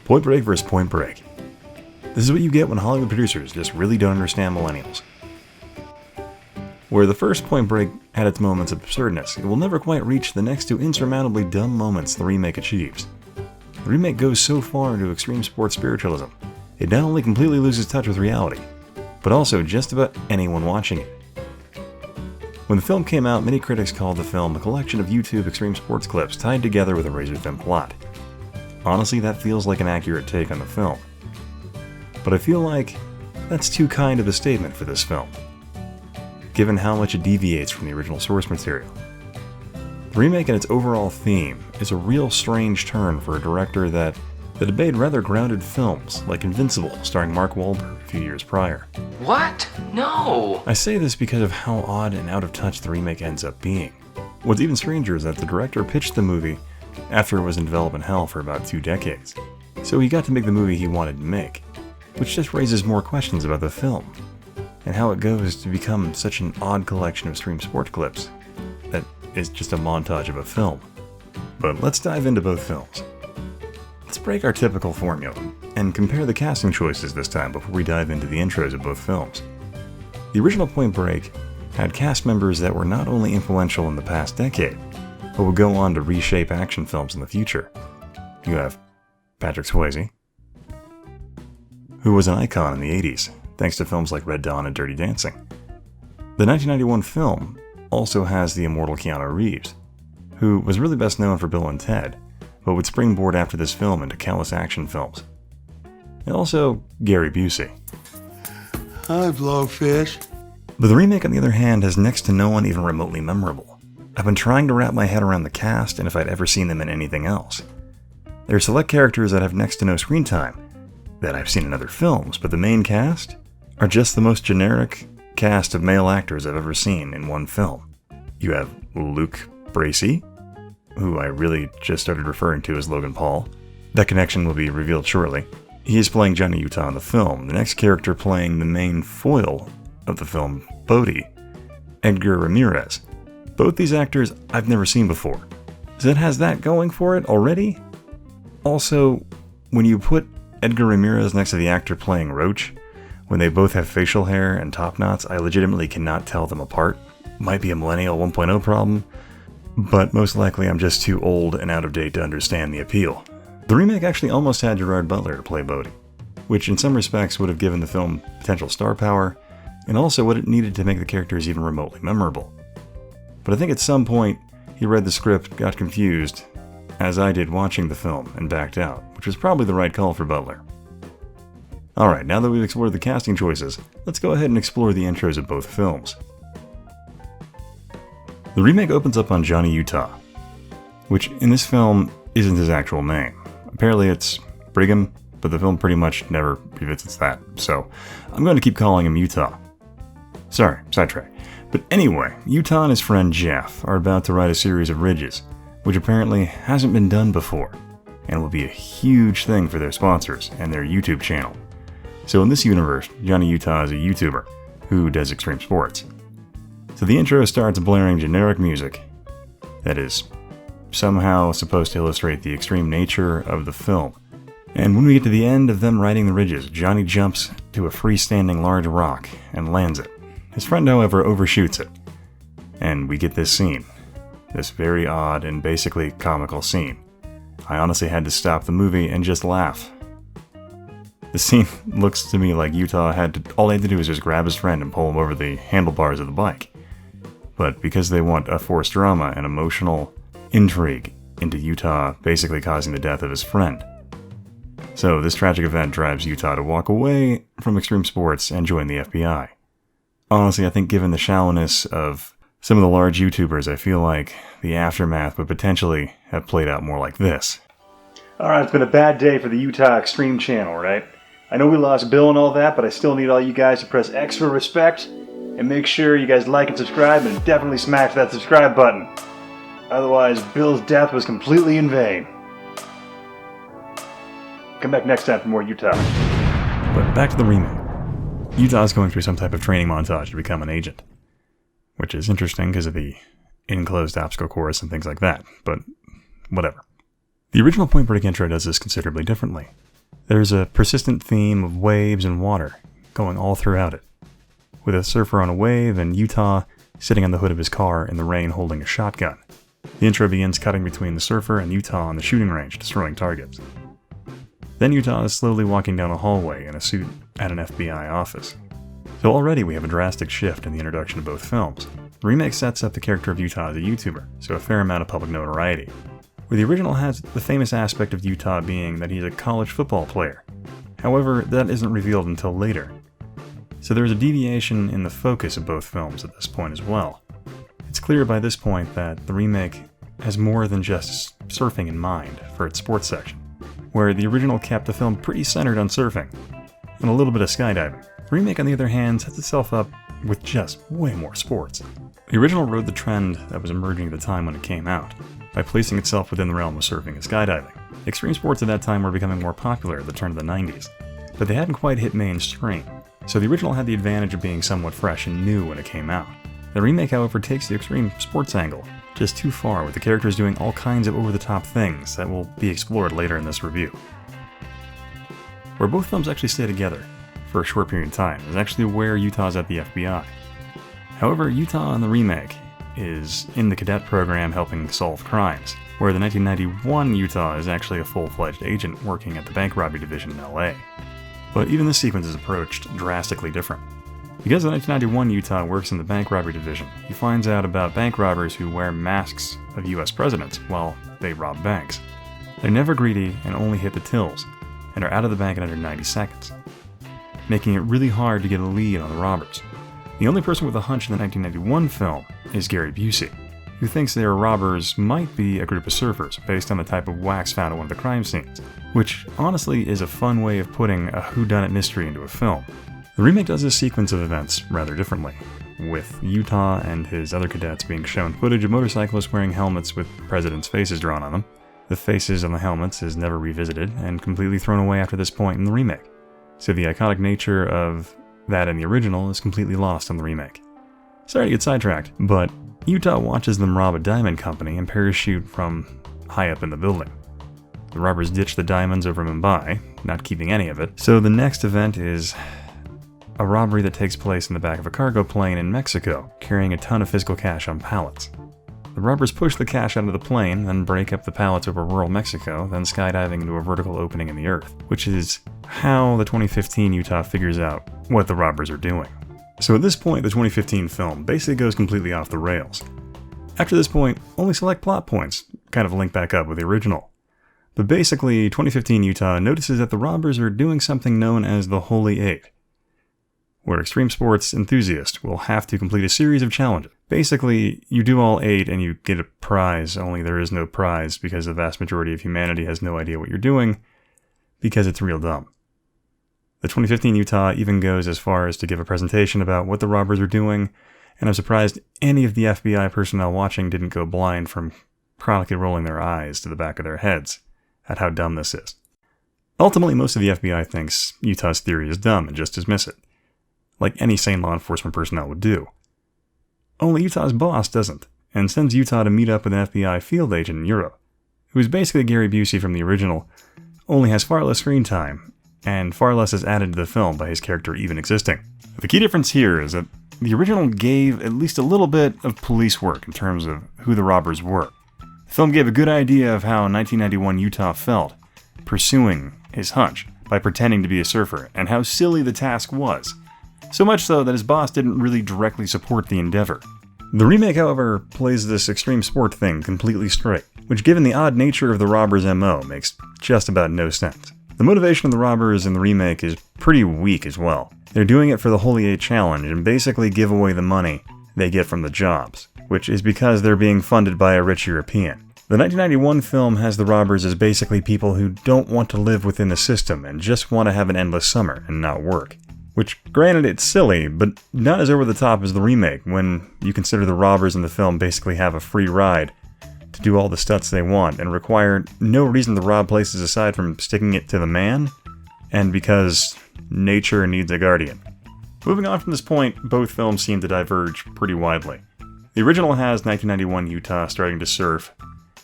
Point Break versus Point Break. This is what you get when Hollywood producers just really don't understand millennials. Where the first Point Break had its moments of absurdness, it will never quite reach the next two insurmountably dumb moments the remake achieves. The remake goes so far into extreme sports spiritualism, it not only completely loses touch with reality, but also just about anyone watching it. When the film came out, many critics called the film a collection of YouTube extreme sports clips tied together with a razor-thin plot. Honestly, that feels like an accurate take on the film. But I feel like that's too kind of a statement for this film, given how much it deviates from the original source material. The remake and its overall theme is a real strange turn for a director that had made rather grounded films like Invincible, starring Mark Wahlberg a few years prior. What? No! I say this because of how odd and out of touch the remake ends up being. What's even stranger is that the director pitched the movie after it was in development hell for about 2 decades, so he got to make the movie he wanted to make, which just raises more questions about the film, and how it goes to become such an odd collection of extreme sports clips that is just a montage of a film. But let's dive into both films. Let's break our typical formula and compare the casting choices this time before we dive into the intros of both films. The original Point Break had cast members that were not only influential in the past decade, but would go on to reshape action films in the future. You have Patrick Swayze, who was an icon in the 80s, thanks to films like Red Dawn and Dirty Dancing. The 1991 film also has the immortal Keanu Reeves, who was really best known for Bill and Ted, but would springboard after this film into countless action films. And also Gary Busey. Hi, Blowfish. But the remake, on the other hand, has next to no one even remotely memorable. I've been trying to wrap my head around the cast and if I'd ever seen them in anything else. There are select characters that have next to no screen time that I've seen in other films, but the main cast are just the most generic cast of male actors I've ever seen in one film. You have Luke Bracey, who I really just started referring to as Logan Paul. That connection will be revealed shortly. He is playing Johnny Utah in the film. The next character playing the main foil of the film, Bodhi, Edgar Ramirez. Both these actors I've never seen before. So it has that going for it already. Also, when you put Edgar Ramirez next to the actor playing Roach, when they both have facial hair and top knots, I legitimately cannot tell them apart. Might be a Millennial 1.0 problem, but most likely I'm just too old and out of date to understand the appeal. The remake actually almost had Gerard Butler to play Bodhi, which in some respects would have given the film potential star power, and also what it needed to make the characters even remotely memorable. But I think at some point, he read the script, got confused, as I did watching the film, and backed out, which was probably the right call for Butler. Alright, now that we've explored the casting choices, let's go ahead and explore the intros of both films. The remake opens up on Johnny Utah, which in this film isn't his actual name. Apparently it's Brigham, but the film pretty much never revisits that, so I'm going to keep calling him Utah. Sorry, sidetrack. But anyway, Utah and his friend Jeff are about to ride a series of ridges, which apparently hasn't been done before, and will be a huge thing for their sponsors and their YouTube channel. So in this universe, Johnny Utah is a YouTuber who does extreme sports. So the intro starts blaring generic music that is somehow supposed to illustrate the extreme nature of the film. And when we get to the end of them riding the ridges, Johnny jumps to a freestanding large rock and lands it. His friend, however, overshoots it, and we get this scene. This very odd and basically comical scene. I honestly had to stop the movie and just laugh. The scene looks to me like Utah all he had to do was just grab his friend and pull him over the handlebars of the bike. But because they want a forced drama and emotional intrigue into Utah basically causing the death of his friend. So this tragic event drives Utah to walk away from extreme sports and join the FBI. Honestly, I think given the shallowness of some of the large YouTubers, I feel like the aftermath would potentially have played out more like this. Alright, it's been a bad day for the Utah Extreme channel, right? I know we lost Bill and all that, but I still need all you guys to press X for respect, and make sure you guys like and subscribe, and definitely smash that subscribe button. Otherwise, Bill's death was completely in vain. Come back next time for more Utah. But back to the remake. Utah's going through some type of training montage to become an agent, which is interesting because of the enclosed obstacle course and things like that, but whatever. The original Point Break intro does this considerably differently. There's a persistent theme of waves and water going all throughout it, with a surfer on a wave and Utah sitting on the hood of his car in the rain holding a shotgun. The intro begins cutting between the surfer and Utah on the shooting range, destroying targets. Then Utah is slowly walking down a hallway in a suit at an FBI office. So already we have a drastic shift in the introduction of both films. The remake sets up the character of Utah as a YouTuber, so a fair amount of public notoriety, where the original has the famous aspect of Utah being that he's a college football player. However, that isn't revealed until later. So there is a deviation in the focus of both films at this point as well. It's clear by this point that the remake has more than just surfing in mind for its sports section, where the original kept the film pretty centered on surfing, and a little bit of skydiving. The remake, on the other hand, sets itself up with just way more sports. The original rode the trend that was emerging at the time when it came out, by placing itself within the realm of surfing and skydiving. Extreme sports at that time were becoming more popular at the turn of the 90s, but they hadn't quite hit mainstream, so the original had the advantage of being somewhat fresh and new when it came out. The remake, however, takes the extreme sports angle just too far, with the characters doing all kinds of over-the-top things that will be explored later in this review. Where both films actually stay together for a short period of time is actually where Utah's at the FBI. However, Utah in the remake is in the cadet program helping solve crimes, where the 1991 Utah is actually a full-fledged agent working at the bank robbery division in LA. But even this sequence is approached drastically different. Because the 1991 Utah works in the bank robbery division, he finds out about bank robbers who wear masks of US presidents while they rob banks. They're never greedy and only hit the tills, and are out of the bank in under 90 seconds, making it really hard to get a lead on the robbers. The only person with a hunch in the 1991 film is Gary Busey, who thinks their robbers might be a group of surfers based on the type of wax found at one of the crime scenes, which honestly is a fun way of putting a whodunit mystery into a film. The remake does this sequence of events rather differently, with Utah and his other cadets being shown footage of motorcyclists wearing helmets with presidents' faces drawn on them. The faces on the helmets is never revisited and completely thrown away after this point in the remake, so the iconic nature of that in the original is completely lost in the remake. Sorry to get sidetracked, but Utah watches them rob a diamond company and parachute from high up in the building. The robbers ditch the diamonds over Mumbai, not keeping any of it, so the next event is a robbery that takes place in the back of a cargo plane in Mexico, carrying a ton of physical cash on pallets. The robbers push the cash out of the plane, then break up the pallets over rural Mexico, then skydiving into a vertical opening in the earth, which is how the 2015 Utah figures out what the robbers are doing. So at this point, the 2015 film basically goes completely off the rails. After this point, only select plot points kind of link back up with the original. But basically, 2015 Utah notices that the robbers are doing something known as the Holy Eight, where extreme sports enthusiasts will have to complete a series of challenges. Basically, you do all 8 and you get a prize, only there is no prize because the vast majority of humanity has no idea what you're doing, because it's real dumb. The 2015 Utah even goes as far as to give a presentation about what the robbers are doing, and I'm surprised any of the FBI personnel watching didn't go blind from chronically rolling their eyes to the back of their heads at how dumb this is. Ultimately, most of the FBI thinks Utah's theory is dumb and just dismiss it, like any sane law enforcement personnel would do. Only Utah's boss doesn't, and sends Utah to meet up with an FBI field agent in Europe, who is basically Gary Busey from the original, only has far less screen time, and far less is added to the film by his character even existing. The key difference here is that the original gave at least a little bit of police work in terms of who the robbers were. The film gave a good idea of how 1991 Utah felt, pursuing his hunch by pretending to be a surfer, and how silly the task was. So much so that his boss didn't really directly support the endeavor. The remake, however, plays this extreme sport thing completely straight, which given the odd nature of the robbers' MO makes just about no sense. The motivation of the robbers in the remake is pretty weak as well. They're doing it for the Holy Eight Challenge and basically give away the money they get from the jobs, which is because they're being funded by a rich European. The 1991 film has the robbers as basically people who don't want to live within the system and just want to have an endless summer and not work. Which, granted, it's silly, but not as over the top as the remake when you consider the robbers in the film basically have a free ride to do all the stunts they want and require no reason to rob places aside from sticking it to the man, and because nature needs a guardian. Moving on from this point, both films seem to diverge pretty widely. The original has 1991 Utah starting to surf,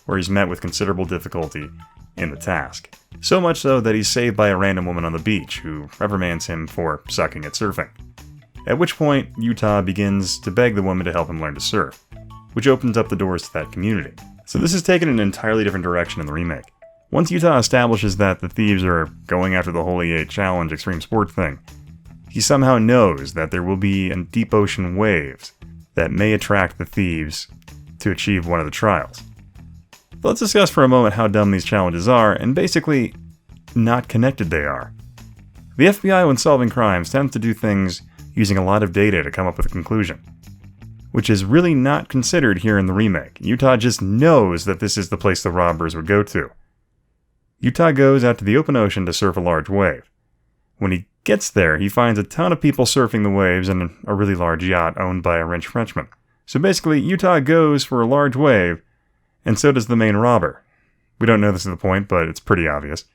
where he's met with considerable difficulty, in the task. So much so that he's saved by a random woman on the beach who reprimands him for sucking at surfing. At which point, Utah begins to beg the woman to help him learn to surf, which opens up the doors to that community. So this is taken in an entirely different direction in the remake. Once Utah establishes that the thieves are going after the Holy 8 Challenge extreme sport thing, he somehow knows that there will be deep ocean waves that may attract the thieves to achieve one of the trials. But let's discuss for a moment how dumb these challenges are, and basically, not connected they are. The FBI, when solving crimes, tends to do things using a lot of data to come up with a conclusion, which is really not considered here in the remake. Utah just knows that this is the place the robbers would go to. Utah goes out to the open ocean to surf a large wave. When he gets there, he finds a ton of people surfing the waves in a really large yacht owned by a rich Frenchman. So basically, Utah goes for a large wave, and so does the main robber. We don't know this at the point, but it's pretty obvious.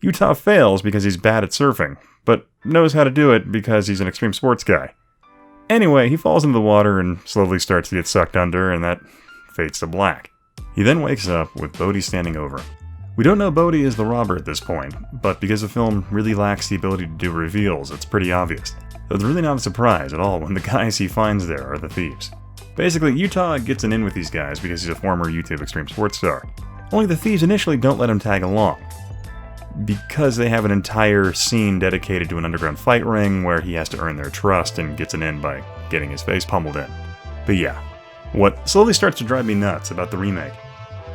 Utah fails because he's bad at surfing, but knows how to do it because he's an extreme sports guy. Anyway, he falls into the water and slowly starts to get sucked under, and that fades to black. He then wakes up with Bodhi standing over him. We don't know Bodhi is the robber at this point, but because the film really lacks the ability to do reveals, it's pretty obvious. So it's really not a surprise at all when the guys he finds there are the thieves. Basically, Utah gets an in with these guys because he's a former YouTube extreme sports star. Only the thieves initially don't let him tag along, because they have an entire scene dedicated to an underground fight ring where he has to earn their trust and gets an in by getting his face pummeled in. But yeah, what slowly starts to drive me nuts about the remake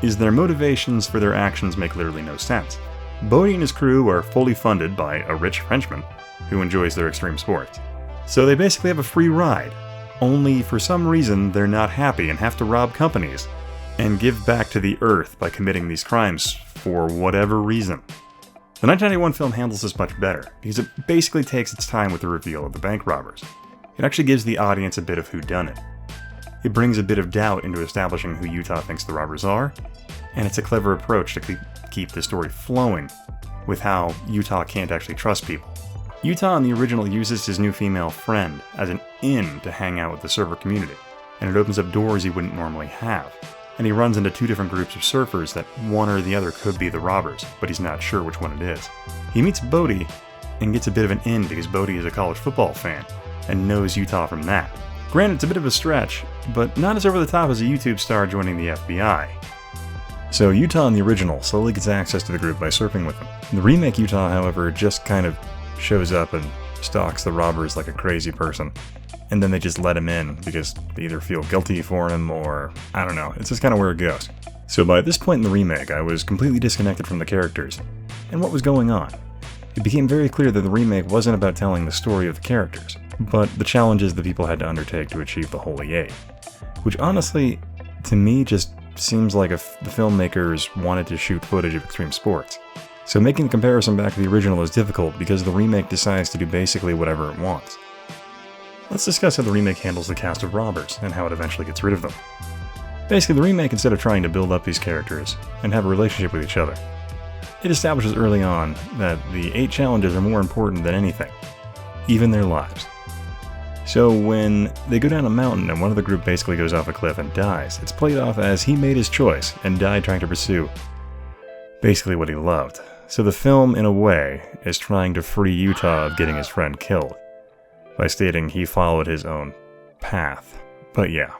is their motivations for their actions make literally no sense. Bodhi and his crew are fully funded by a rich Frenchman who enjoys their extreme sports. So they basically have a free ride, only for some reason they're not happy and have to rob companies and give back to the earth by committing these crimes for whatever reason. The 1991 film handles this much better, because it basically takes its time with the reveal of the bank robbers. It actually gives the audience a bit of whodunit. It brings a bit of doubt into establishing who Utah thinks the robbers are, and it's a clever approach to keep the story flowing with how Utah can't actually trust people. Utah in the original uses his new female friend as an in to hang out with the surfer community, and it opens up doors he wouldn't normally have. And he runs into two different groups of surfers that one or the other could be the robbers, but he's not sure which one it is. He meets Bodhi and gets a bit of an in because Bodhi is a college football fan and knows Utah from that. Granted, it's a bit of a stretch, but not as over the top as a YouTube star joining the FBI. So Utah in the original slowly gets access to the group by surfing with them. In the remake, Utah, however, just kind of shows up and stalks the robbers like a crazy person. And then they just let him in because they either feel guilty for him or, I don't know, it's just kind of where it goes. So by this point in the remake, I was completely disconnected from the characters and what was going on. It became very clear that the remake wasn't about telling the story of the characters, but the challenges that people had to undertake to achieve the Holy 8. Which honestly, to me, just seems like if the filmmakers wanted to shoot footage of extreme sports. So making the comparison back to the original is difficult because the remake decides to do basically whatever it wants. Let's discuss how the remake handles the cast of robbers and how it eventually gets rid of them. Basically, the remake, instead of trying to build up these characters and have a relationship with each other, it establishes early on that the 8 challenges are more important than anything, even their lives. So when they go down a mountain and one of the group basically goes off a cliff and dies, it's played off as he made his choice and died trying to pursue basically what he loved. So the film, in a way, is trying to free Utah of getting his friend killed by stating he followed his own path. But yeah.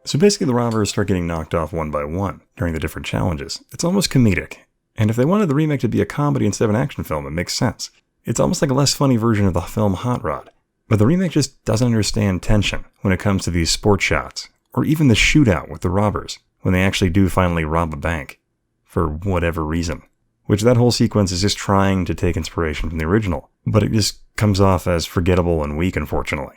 So basically the robbers start getting knocked off one by one during the different challenges. It's almost comedic. And if they wanted the remake to be a comedy instead of an action film, it makes sense. It's almost like a less funny version of the film Hot Rod. But the remake just doesn't understand tension when it comes to these sport shots, or even the shootout with the robbers, when they actually do finally rob a bank, for whatever reason. Which that whole sequence is just trying to take inspiration from the original, but it just comes off as forgettable and weak, unfortunately.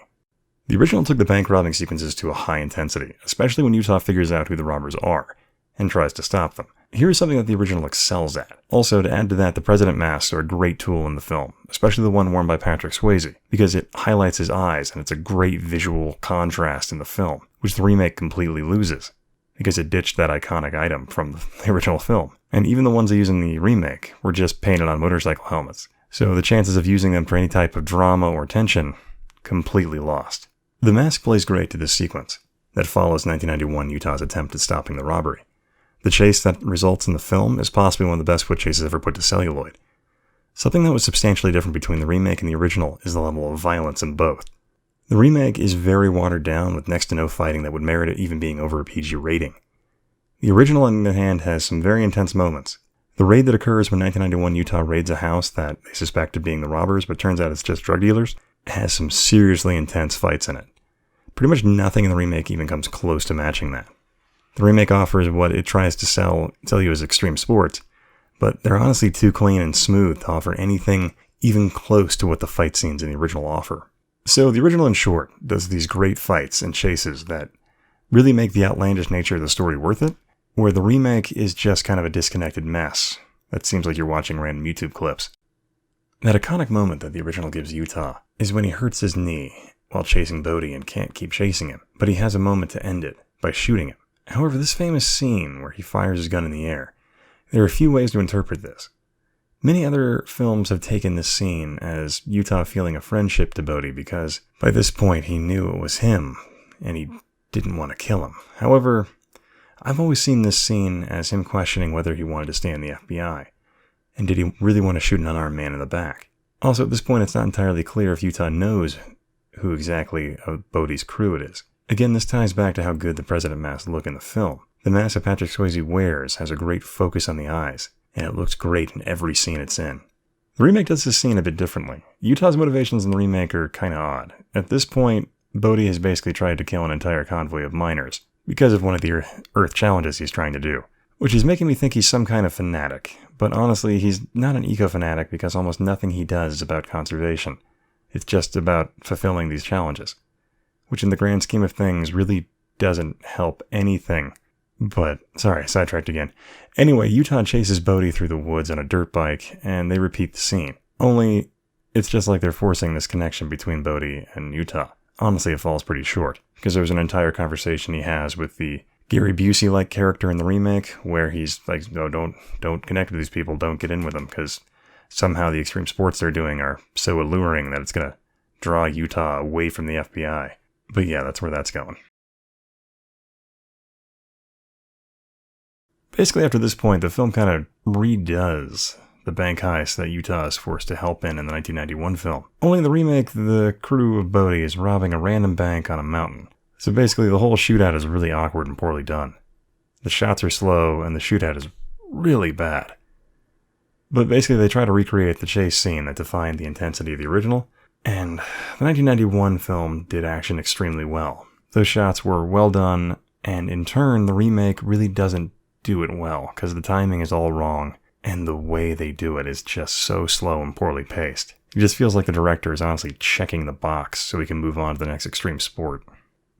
The original took the bank robbing sequences to a high intensity, especially when Utah figures out who the robbers are, and tries to stop them. Here's something that the original excels at. Also, to add to that, the president masks are a great tool in the film, especially the one worn by Patrick Swayze, because it highlights his eyes and it's a great visual contrast in the film, which the remake completely loses, because it ditched that iconic item from the original film. And even the ones they use in the remake were just painted on motorcycle helmets, so the chances of using them for any type of drama or tension completely lost. The mask plays great to this sequence that follows 1991 Utah's attempt at stopping the robbery. The chase that results in the film is possibly one of the best foot chases ever put to celluloid. Something that was substantially different between the remake and the original is the level of violence in both. The remake is very watered down with next to no fighting that would merit it even being over a PG rating. The original, on the other hand, has some very intense moments. The raid that occurs when 1991 Utah raids a house that they suspect of being the robbers, but turns out it's just drug dealers, has some seriously intense fights in it. Pretty much nothing in the remake even comes close to matching that. The remake offers what it tries to tell you as extreme sports, but they're honestly too clean and smooth to offer anything even close to what the fight scenes in the original offer. So the original, in short, does these great fights and chases that really make the outlandish nature of the story worth it, where the remake is just kind of a disconnected mess that seems like you're watching random YouTube clips. That iconic moment that the original gives Utah is when he hurts his knee while chasing Bodhi and can't keep chasing him, but he has a moment to end it by shooting him. However, this famous scene where he fires his gun in the air, there are a few ways to interpret this. Many other films have taken this scene as Utah feeling a friendship to Bodhi because by this point he knew it was him and he didn't want to kill him. However, I've always seen this scene as him questioning whether he wanted to stay in the FBI, and did he really want to shoot an unarmed man in the back. Also, at this point, it's not entirely clear if Utah knows who exactly of Bodhi's crew it is. Again, this ties back to how good the President masks look in the film. The mask that Patrick Swayze wears has a great focus on the eyes, and it looks great in every scene it's in. The remake does this scene a bit differently. Utah's motivations in the remake are kinda odd. At this point, Bodhi has basically tried to kill an entire convoy of miners, because of one of the Earth challenges he's trying to do, which is making me think he's some kind of fanatic. But honestly, he's not an eco-fanatic because almost nothing he does is about conservation. It's just about fulfilling these challenges, which in the grand scheme of things really doesn't help anything. But, sorry, sidetracked again. Anyway, Utah chases Bodhi through the woods on a dirt bike, and they repeat the scene. Only, it's just like they're forcing this connection between Bodhi and Utah. Honestly, it falls pretty short, because there's an entire conversation he has with the Gary Busey-like character in the remake, where he's like, no, don't connect with these people, don't get in with them, because somehow the extreme sports they're doing are so alluring that it's going to draw Utah away from the FBI. But yeah, that's where that's going. Basically, after this point, the film kind of redoes the bank heist that Utah is forced to help in the 1991 film. Only in the remake, the crew of Bodhi is robbing a random bank on a mountain. So basically, the whole shootout is really awkward and poorly done. The shots are slow, and the shootout is really bad. But basically, they try to recreate the chase scene that defined the intensity of the original, and the 1991 film did action extremely well. Those shots were well done, and in turn, the remake really doesn't do it well, because the timing is all wrong, and the way they do it is just so slow and poorly paced. It just feels like the director is honestly checking the box so he can move on to the next extreme sport.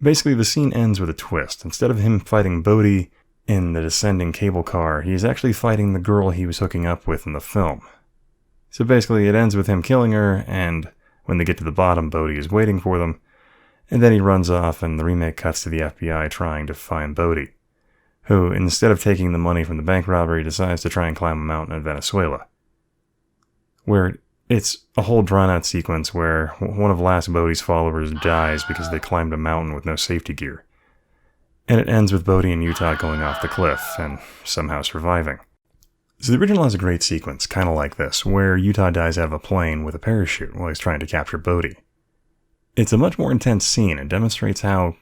Basically, the scene ends with a twist. Instead of him fighting Bodhi in the descending cable car, he is actually fighting the girl he was hooking up with in the film. So basically, it ends with him killing her, and when they get to the bottom, Bodhi is waiting for them, and then he runs off, and the remake cuts to the FBI trying to find Bodhi, who, instead of taking the money from the bank robbery, decides to try and climb a mountain in Venezuela, where it's a whole drawn-out sequence where one of Last Bodhi's followers dies because they climbed a mountain with no safety gear. And it ends with Bodhi and Utah going off the cliff and somehow surviving. So the original has a great sequence, kind of like this, where Utah dies out of a plane with a parachute while he's trying to capture Bodhi. It's a much more intense scene and demonstrates how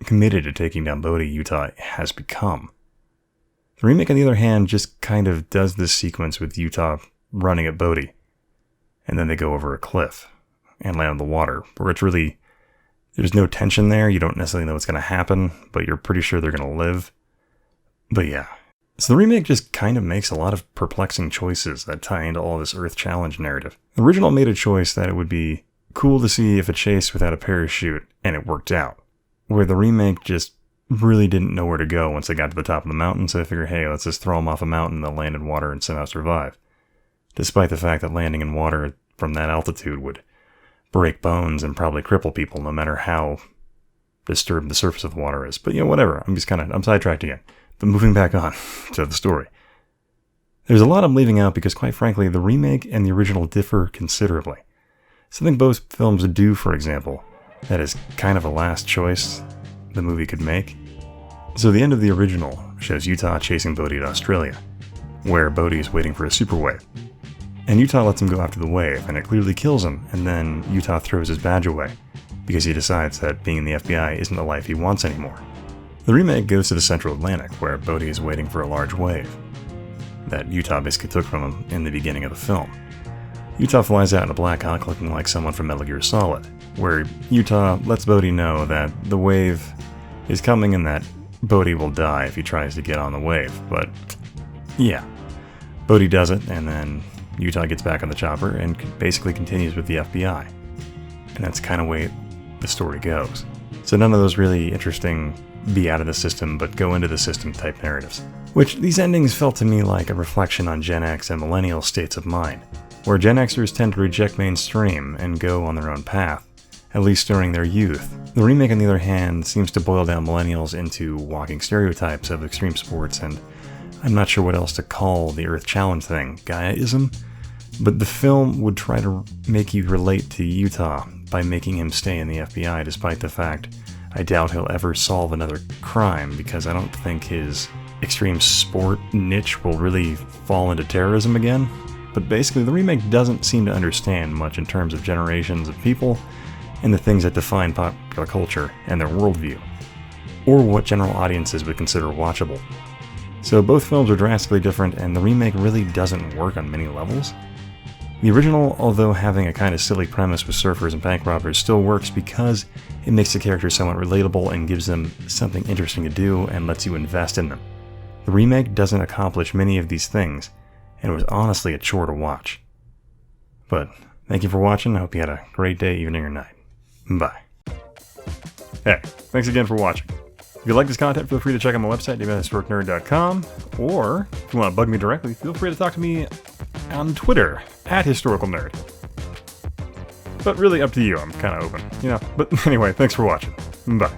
committed to taking down Bodhi Utah has become. The remake, on the other hand, just kind of does this sequence with Utah running at Bodhi, and then they go over a cliff and land in the water, where it's really, there's no tension there, you don't necessarily know what's going to happen, but you're pretty sure they're going to live. But yeah. So the remake just kind of makes a lot of perplexing choices that tie into all this Earth Challenge narrative. The original made a choice that it would be cool to see if a chase without a parachute, and it worked out. Where the remake just really didn't know where to go once they got to the top of the mountain, so they figured, hey, let's just throw them off a mountain, they'll land in water and somehow survive. Despite the fact that landing in water from that altitude would break bones and probably cripple people no matter how disturbed the surface of the water is. But whatever, I'm sidetracked again. But moving back on to the story. There's a lot I'm leaving out because, quite frankly, the remake and the original differ considerably. Something both films do, for example, that is kind of a last choice the movie could make. So the end of the original shows Utah chasing Bodhi to Australia, where Bodhi is waiting for a super wave. And Utah lets him go after the wave, and it clearly kills him, and then Utah throws his badge away, because he decides that being in the FBI isn't the life he wants anymore. The remake goes to the Central Atlantic, where Bodhi is waiting for a large wave that Utah basically took from him in the beginning of the film. Utah flies out in a Black Hawk looking like someone from Metal Gear Solid, where Utah lets Bodhi know that the wave is coming and that Bodhi will die if he tries to get on the wave, but yeah. Bodhi does it, and then Utah gets back on the chopper and basically continues with the FBI. And that's kind of the way the story goes. So none of those really interesting be out of the system but go into the system type narratives. Which these endings felt to me like a reflection on Gen X and millennial states of mind, where Gen Xers tend to reject mainstream and go on their own path, at least during their youth. The remake, on the other hand, seems to boil down millennials into walking stereotypes of extreme sports, and I'm not sure what else to call the Earth Challenge thing, Gaiaism? But the film would try to make you relate to Utah by making him stay in the FBI, despite the fact I doubt he'll ever solve another crime, because I don't think his extreme sport niche will really fall into terrorism again. But basically, the remake doesn't seem to understand much in terms of generations of people and the things that define popular culture and their worldview, or what general audiences would consider watchable. So both films are drastically different, and the remake really doesn't work on many levels. The original, although having a kind of silly premise with surfers and bank robbers, still works because it makes the characters somewhat relatable and gives them something interesting to do and lets you invest in them. The remake doesn't accomplish many of these things, and it was honestly a chore to watch. But thank you for watching. I hope you had a great day, evening, or night. Bye. Hey, thanks again for watching. If you like this content, feel free to check out my website, Historicnerd.com, or if you want to bug me directly, feel free to talk to me on Twitter, @Historicnerd. But really up to you, I'm kind of open, But anyway, thanks for watching. Bye.